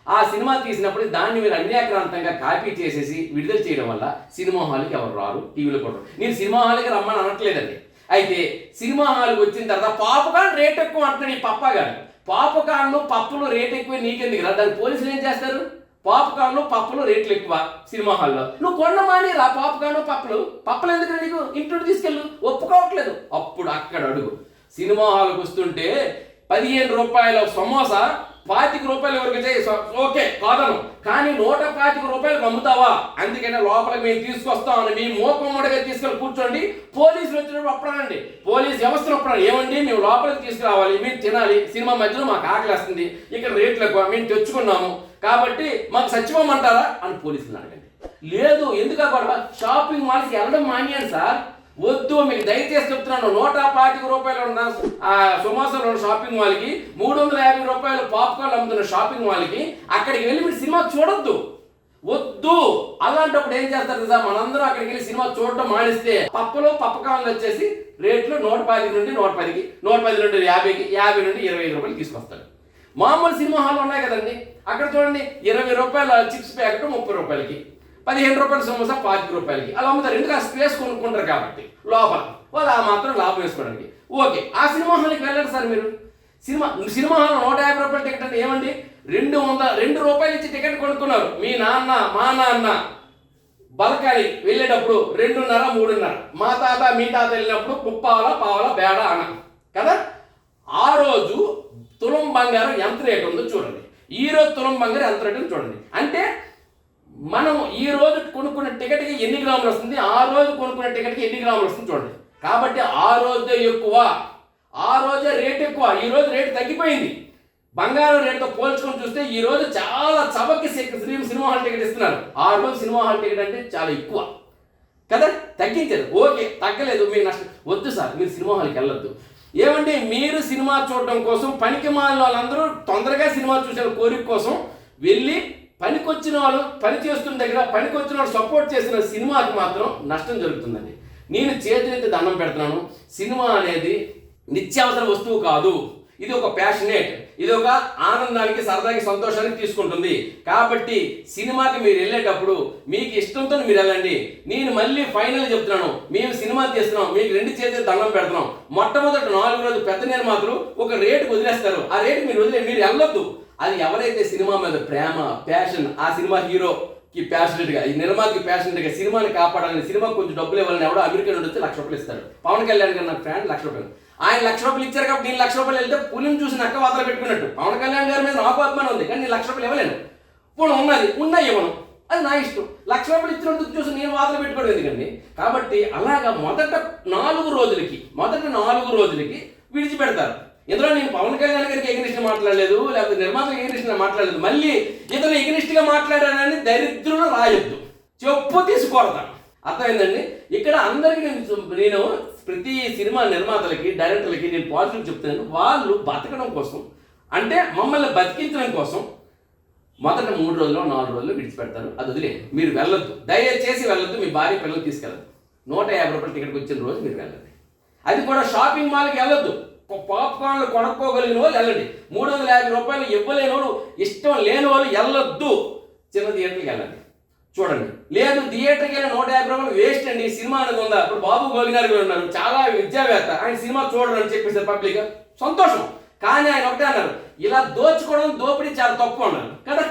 ఆ సినిమా తీసినప్పుడు దాన్ని మీరు అన్యాక్రాంతంగా కాపీ చేసేసి విడుదల చేయడం వల్ల సినిమా హాల్కి ఎవరు రారు, టీవీలో కూడా. నేను సినిమా హాల్కి రమ్మని అనట్లేదండి. అయితే సినిమా హాల్కి వచ్చిన తర్వాత పాపకాన్ రేట్ ఎక్కువ అంటున్నాడు ఈ పప్పగాడు. పాపకాన్లు పప్పులు రేట్ ఎక్కువ నీకెందుకు రా, దాని పోలీసులు ఏం చేస్తారు? పాప్కార్న్లు పప్పులు రేట్లు ఎక్కువ సినిమా హాల్లో, నువ్వు కొన్నమాని రా పాప్కార్న్ పప్పులు ఎందుకు నీకు ఇంట్లో తీసుకెళ్ళు, ఒప్పుకోవట్లేదు. అప్పుడు అక్కడ అడుగు. సినిమా హాల్కి వస్తుంటే 15 రూపాయల సమోసా 25 రూపాయలు ఎవరికి చేయి, ఓకే కాదను, కానీ 125 రూపాయలకు అమ్ముతావా? అందుకనే లోపలికి మేము తీసుకొస్తామని మీ మోకమ్మడిగా తీసుకెళ్ళి కూర్చోండి. పోలీసులు వచ్చినప్పుడు అప్పుడానండి, పోలీస్ వ్యవస్థను అప్పుడు ఏమండి మేము లోపలికి తీసుకురావాలి, మీరు తినాలి, సినిమా మధ్యలో మాకు ఆకలి వస్తుంది, ఇక్కడ రేట్లు ఎక్కువ, మేము తెచ్చుకున్నాము కాబట్టి మాకు సచ్చిపోమంటారా అని పోలీసులు అడగండి. లేదు ఎందుకు గొడవ, షాపింగ్ మాల్స్కి వెళ్ళడం మానేయండి సార్. వద్దు, మీకు దయచేసి చెప్తున్నాను. 125 రూపాయలు ఉన్న సమోసాలు ఉన్న షాపింగ్ మాల్కి, 350 రూపాయలు పాప్కార్న్ అమ్ముతున్న షాపింగ్ మాల్కి అక్కడికి వెళ్ళి మీరు సినిమా చూడొద్దు, వద్దు. అలాంటప్పుడు ఏం చేస్తారు కదా, మనందరం అక్కడికి వెళ్ళి సినిమా చూడటం మానేస్తే పప్పకాన్లు వచ్చేసి రేట్లు 110 నుండి 110కి, 110 నుండి 50కి, 50 నుండి 25 రూపాయలు తీసుకొస్తారు. మామూలు సినిమా హాల్ ఉన్నాయి కదండి, అక్కడ చూడండి 20 రూపాయల చిప్స్ ప్యాకెట్ 30 రూపాయలకి, 15 రూపాయల సమోసా 25 రూపాయలకి అలా అమ్ముతారు. ఎందుకు ఆ స్పేస్ కొనుక్కుంటారు కాబట్టి లోపల వాళ్ళు ఆ మాత్రం లాభం వేసుకోవడానికి. ఓకే, ఆ సినిమా హాల్కి వెళ్ళండి సార్ మీరు. సినిమా హాల్ 150 రూపాయల టికెట్ అంటే ఏమండి, 2 రూపాయలు ఇచ్చి టికెట్ కొనుక్కున్నారు. మీ నాన్న మా నాన్న బలకాలి వెళ్ళేటప్పుడు 2.5 3.5, మా తాత మీ తాత వెళ్ళినప్పుడు పావల బేడ అన్న కదా. ఆ రోజు తులం బంగారం ఎంత రేటు ఉందో చూడండి, ఈ రోజు తులం బంగారం ఎంత రేటు చూడండి. అంటే మనం ఈ రోజు కొనుక్కున్న టికెట్కి ఎన్ని గ్రాములు వస్తుంది, ఆ రోజు కొనుక్కున్న టికెట్కి ఎన్ని గ్రాములు వస్తుంది చూడండి. కాబట్టి ఆ రోజే ఎక్కువ, ఆ రోజే రేట్ ఎక్కువ, ఈ రోజు రేటు తగ్గిపోయింది. బంగారం రేటుతో పోల్చుకొని చూస్తే ఈ రోజు చాలా చవకి సినిమా హాల్ టికెట్ ఇస్తున్నారు. ఆ రోజు సినిమా హాల్ టికెట్ అంటే చాలా ఎక్కువ కదా, తగ్గించారు. ఓకే, తగ్గలేదు, మీకు నష్టం. వద్దు సార్, మీరు సినిమా హాల్కి వెళ్ళొద్దు. ఏమండి, మీరు సినిమా చూడడం కోసం పనికి మాలిన వాళ్ళందరూ తొందరగా సినిమా చూసే కోరిక కోసం వెళ్ళి పనికొచ్చిన వాళ్ళు పని చేస్తున్న దగ్గర పనికొచ్చిన వాళ్ళు సపోర్ట్ చేసిన సినిమాకి మాత్రం నష్టం జరుగుతుందండి. నేను చేతులెత్తి దండం పెడుతున్నాను. సినిమా అనేది నిత్యావసర వస్తువు కాదు, ఇది ఒక ప్యాషనేట్, ఇది ఒక ఆనందానికి సరదాకి సంతోషానికి తీసుకుంటుంది. కాబట్టి సినిమాకి మీరు వెళ్ళేటప్పుడు మీకు ఇష్టంతో మీరు వెళ్ళండి. నేను మళ్ళీ ఫైనల్ చెప్తున్నాను, మేము సినిమా తీస్తున్నాం, మీకు 2 చేతులు దండం పెడుతున్నాం. మొట్టమొదటి 4 రోజులు పెద్ద నిర్మాతలు ఒక రేటు వదిలేస్తారు, ఆ రేటు మీరు మీరు వెళ్ళొద్దు. అది ఎవరైతే సినిమా మీద ప్రేమ ప్యాషన్, ఆ సినిమా హీరోకి ప్యాషనెట్గా, ఈ నిర్మాతకి ప్యాషనెట్గా సినిమాని కాపాడాలని, సినిమాకి కొంచెం డబ్బులు ఇవ్వాలని ఎవడో అమెరికా నుండి వచ్చి 1,00,000 రూపాయలు ఇస్తారు. పవన్ కళ్యాణ్ గారు నాకు ఫ్రెండ్ 1,00,000 రూపాయలు, ఆయన 1,00,000 రూపాయలు ఇచ్చారు కాబట్టి నేను 1,00,000 రూపాయలు వెళ్తే పులిని చూసి నక్క వాతలు పెట్టుకున్నట్టు. పవన్ కళ్యాణ్ గారి మీద నాకు అభిమానం ఉంది, కానీ నేను 1,00,000 రూపాయలు ఇవ్వలేను. ఇప్పుడు ఉన్నా ఇవ్వను, అది నా ఇష్టం. 1,00,000 రూపాయలు ఇచ్చినందుకు చూసి నేను వాతలు పెట్టుకోవడం ఎందుకండి. కాబట్టి అలాగా మొదట 4 రోజులకి విడిచిపెడతారు. ఇందులో నేను పవన్ కళ్యాణ్ గారికి ఎగ్నిస్ట్ మాట్లాడలేదు, లేకపోతే నిర్మాతలకు ఎగ్నిస్ట్ మాట్లాడలేదు. మళ్ళీ ఇతను ఎగ్నిస్ట్గా మాట్లాడానని దరిద్రులు రాయొద్దు, చెప్పు తీసుకొడతాను. అర్థమైందండి. ఇక్కడ అందరికీ నేను ప్రతి సినిమా నిర్మాతలకి డైరెక్టర్లకి నేను పాజిటివ్ చెప్తున్నాను. వాళ్ళు బతకడం కోసం, అంటే మమ్మల్ని బతికించడం కోసం మొదట 3 రోజులు 4 రోజులు విడిచిపెడతారు. అది వదిలే, మీరు వెళ్ళొద్దు, దయచేసి వెళ్ళొద్దు. మీ భార్య పిల్లలు తీసుకెళ్ళదు. 150 రూపాయలు టికెట్కి వచ్చిన రోజు మీరు వెళ్ళండి. అది కూడా షాపింగ్ మాల్కి వెళ్ళొద్దు. పాప్కార్న్లు కొనుక్కోగలిగిన వాళ్ళు వెళ్ళండి. 350 రూపాయలు ఇవ్వలేని వాళ్ళు, ఇష్టం లేని వాళ్ళు వెళ్ళొద్దు. చిన్న థియేటర్కి వెళ్ళండి, చూడండి. లేదు థియేటర్కి వెళ్ళి 150 రూపాయలు వేస్ట్ అండి, సినిమా అనేది ఉందా. ఇప్పుడు బాబు గోగినారు గారు ఉన్నారు, చాలా విద్యావేత్త, ఆయన సినిమా చూడరు అని చెప్పేసి పబ్లిక్ సంతోషం. కానీ ఆయన ఒకటే అన్నారు, ఇలా దోచుకోవడం దోపిడీ చాలా తక్కువ అన్నారు కదా.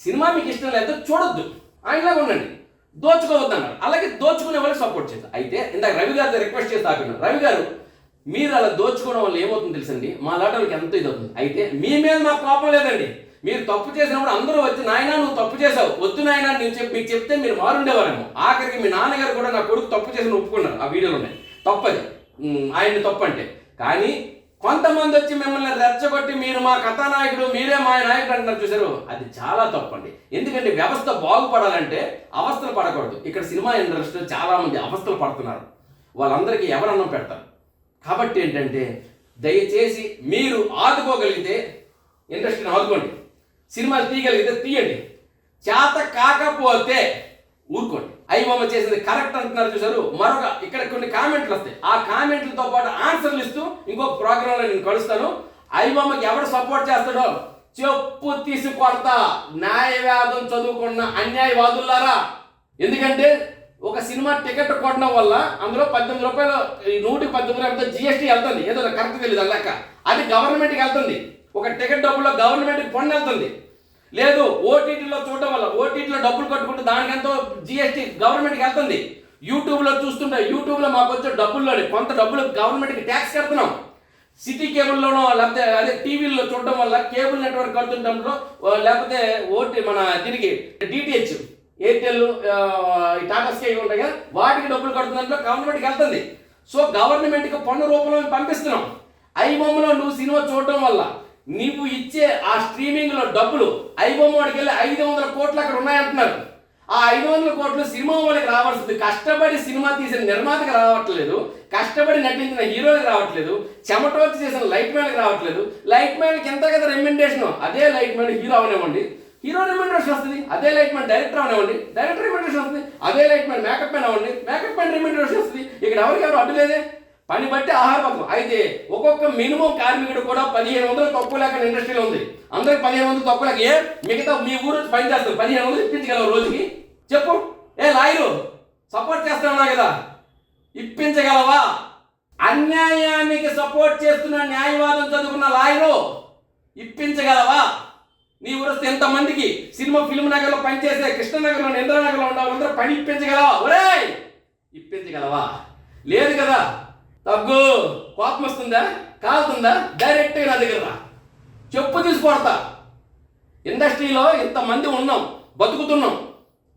సినిమా మీకు ఇష్టం లేదు చూడొద్దు, ఆయనలాగా ఉండండి, దోచుకోవద్దు అన్నారు. అలాగే దోచుకునే వాళ్ళకి సపోర్ట్ చేస్తారు. అయితే ఇందాక రవి గారితో రిక్వెస్ట్ చేసి ఆపినారు, రవి గారు మీరు అలా దోచుకోవడం వల్ల ఏమవుతుంది తెలుసండి, మా లాటోళ్ళకి ఎంత ఇది అవుతుంది. అయితే మీ మీద మాకు కోపం లేదండి, మీరు తప్పు చేసినప్పుడు అందరూ వచ్చి నాయనా నువ్వు తప్పు చేసావు, వద్దు నాయనా మీకు చెప్తే మీరు మారుండేవారేమో. ఆఖరికి మీ నాన్నగారు కూడా నా కొడుకు తప్పు చేసిన ఒప్పుకున్నారు, ఆ వీడియోలు ఉన్నాయి. తప్పది ఆయన్ని తప్పు అంటే. కానీ కొంతమంది వచ్చి మిమ్మల్ని రెచ్చగొట్టి మీరు మా కథానాయకుడు, మీరే మా నాయకుడు అంటున్నారు చూసారు, అది చాలా తప్పండి. ఎందుకంటే వ్యవస్థ బాగుపడాలంటే అవస్థలు పడకూడదు. ఇక్కడ సినిమా ఇండస్ట్రీలో చాలామంది అవస్థలు పడుతున్నారు, వాళ్ళందరికీ ఎవరన్నం పెడతారు. కాబట్టి ఏంటంటే దయచేసి మీరు ఆదుకోగలిగితే ఇండస్ట్రీని ఆదుకోండి, సినిమాలు తీయగలిగితే తీయండి, చేత కాకపోతే ఊరుకోండి. ఐబొమ్మ చేసింది కరెక్ట్ అంటున్నారు చూసారు. మరొక ఇక్కడ కొన్ని కామెంట్లు వస్తాయి, ఆ కామెంట్లతో పాటు ఆన్సర్లు ఇస్తూ ఇంకొక ప్రోగ్రాంలో నేను కలుస్తాను. ఐబొమ్మకి ఎవరు సపోర్ట్ చేస్తాడో చెప్పు తీసి కొడతా, న్యాయవాదం చదువుకున్న అన్యాయవాదులారా. ఎందుకంటే ఒక సినిమా టికెట్ కొట్టడం వల్ల అందులో 18 రూపాయలు, 118 రూపాయలతో జిఎస్టీ వెళ్తుంది, ఏదో కరెక్ట్ తెలియదు లెక్క, అది గవర్నమెంట్కి వెళ్తుంది. ఒక టికెట్ డబ్బుల్లో గవర్నమెంట్కి పన్ను వెళ్తుంది. లేదు ఓటీటీలో చూడడం వల్ల, ఓటీటీలో డబ్బులు కట్టుకుంటే దానికెంతో జిఎస్టీ గవర్నమెంట్కి వెళ్తుంది. యూట్యూబ్లో చూస్తుంటే యూట్యూబ్లో మాకు వచ్చే డబ్బుల్లోనే కొంత డబ్బులు గవర్నమెంట్కి ట్యాక్స్ కడుతున్నాం. సిటీ కేబుల్లోనో లేకపోతే అదే టీవీల్లో చూడడం వల్ల కేబుల్ నెట్వర్క్ కడుతుండడంలో, లేకపోతే మన దీనికి డిటిహెచ్, ఎయిర్టెల్, టాటా స్కై ఉంటాయి కదా, వాటికి డబ్బులు కడుతున్నట్లో గవర్నమెంట్కి వెళ్తుంది. సో గవర్నమెంట్కి పన్ను రూపంలో పంపిస్తున్నాం. ఐబొమ్మలో నువ్వు సినిమా చూడడం వల్ల నీవు ఇచ్చే ఆ స్ట్రీమింగ్లో డబ్బులు ఐబొమ్మ వాడికి వెళ్ళి 500 కోట్లు అక్కడ ఉన్నాయంటున్నారు. ఆ 500 కోట్లు సినిమా వాళ్ళకి రావాల్సింది. కష్టపడి సినిమా తీసిన నిర్మాతకి రావట్లేదు, కష్టపడి నటించిన హీరోలకు రావట్లేదు, చెమట వచ్చి చేసిన లైట్ మ్యాన్కి రావట్లేదు. లైట్ మ్యాన్కి ఎంత కదా రెమ్యునరేషన్, అదే లైట్ మ్యాన్ హీరో అవనివ్వండి, హీరో రెమ్యునరేషన్ వస్తుంది. అదే లైట్ మ్యాన్ డైరెక్టర్ అవనివ్వండి, డైరెక్టర్ రెమ్యునరేషన్ వస్తుంది. అదే లైట్ మ్యాన్ మేకప్ మ్యాన్ అవ్వండి, మేకప్ మ్యాన్ రెమ్యునరేషన్ వస్తుంది. ఇక్కడ ఎవరు అడ్డు లేదే, పని బట్టి ఆహార పథకం. అయితే ఒక్కొక్క మినిమం కార్మికుడు కూడా 1500 తక్కువ లేక ఇండస్ట్రీలో ఉంది. అందరికి 1500 తక్కువ లేక, ఏ మిగతా మీ ఊరు పని చేస్తారు 1500 ఇప్పించగలవు రోజుకి? చెప్పు. ఏ లాయరు సపోర్ట్ చేస్తున్నా కదా, ఇప్పించగలవా? అన్యాయానికి సపోర్ట్ చేస్తున్న న్యాయవాదం చదువుకున్న లాయరు ఇప్పించగలవా? నీ ఊరొస్తే ఎంతమందికి సినిమా ఫిల్మ్ నగర్లో పనిచేసే, కృష్ణనగర్లో, ఇంద్రనగర్లో ఉండే వాళ్ళందరూ పని ఇప్పించగలవా? ఒరే ఇప్పించగలవా? లేదు కదా. తగ్గు. కోపం వస్తుందా, కాలుతుందా, డైరెక్ట్గా నా దగ్గర రా, చెప్పు తీసుకొడతా. ఇండస్ట్రీలో ఇంతమంది ఉన్నాం, బతుకుతున్నాం,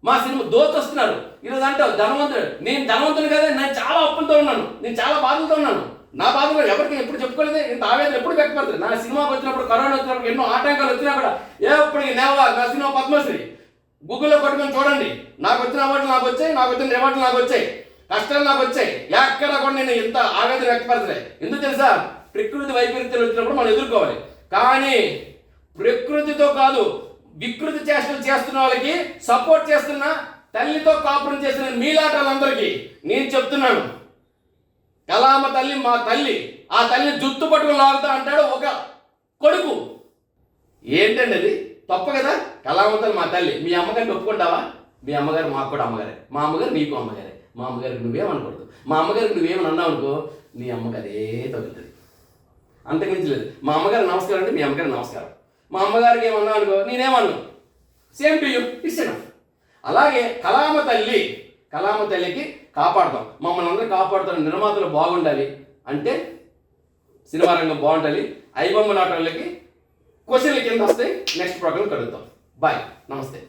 మా సినిమా దోచొస్తున్నారు. ఈరోజు అంటే ధనవంతుడు, నేను ధనవంతుని కదా, నేను చాలా అప్పులతో ఉన్నాను, నేను చాలా బాధలతో ఉన్నాను. నా బాధలు ఎవరికి ఎప్పుడు చెప్పుకోలేదు, ఇంత ఆవేదన ఎప్పుడు వ్యక్తపడుతుంది. నా సినిమాకి వచ్చినప్పుడు, కరోనా వచ్చినప్పుడు, ఎన్నో ఆటంకాలు వచ్చినా కూడా ఎప్పటికీ నేవా నా సినిమా పద్మశ్రీ గూగుల్లో కొట్టుకొని చూడండి. నాకు వచ్చిన అవార్డులు నాకు వచ్చాయి, నాకు వచ్చిన రివార్డులు నాకు వచ్చాయి, కష్టాలు నాకు వచ్చాయి. ఎక్కడ కూడా నేను ఇంత ఆవేదన వ్యక్తపరచలే. ఎందుకు తెలుసా? ప్రకృతి వైపరీత్యాలు వచ్చినప్పుడు మనం ఎదుర్కోవాలి. కానీ ప్రకృతితో కాదు, వికృతి చేష్టలు చేస్తున్న వాళ్ళకి సపోర్ట్ చేస్తున్న, తల్లితో కాపురం చేసిన మీలాటలందరికీ నేను చెప్తున్నాను, కలామ తల్లి మా తల్లి, ఆ తల్లిని జుత్తు పట్టుకుని లాగుతా అంటాడు ఒక కొడుకు. ఏంటండి అది? తప్ప కదా. కలామ తల్లి మా తల్లి. మీ అమ్మగారిని ఒప్పుకుంటావా? మీ అమ్మగారు మాకు కూడా అమ్మగారే, మా అమ్మగారు నీకు అమ్మగారే. మా అమ్మగారికి నువ్వేమనకూడదు, మా అమ్మగారికి నువ్వేమని అన్నావు అనుకో, నీ అమ్మగారే తగులుతుంది, అంతకుమించి లేదు. మా అమ్మగారు నమస్కారం అంటే మీ అమ్మగారు నమస్కారం, మా అమ్మగారికి ఏమన్నా అనుకో, నేనేమన్నా, same to you, it's enough. అలాగే కలామ తల్లికి కాపాడుతాం, మమ్మల్ని అందరూ కాపాడుతాం. నిర్మాతలు బాగుండాలి అంటే సినిమా రంగం బాగుండాలి. ఐబొమ్మ నాటకాలకి క్వశ్చన్ల కింద వస్తాయి. నెక్స్ట్ ప్రోగ్రామ్ కలుద్దాం. బాయ్, నమస్తే.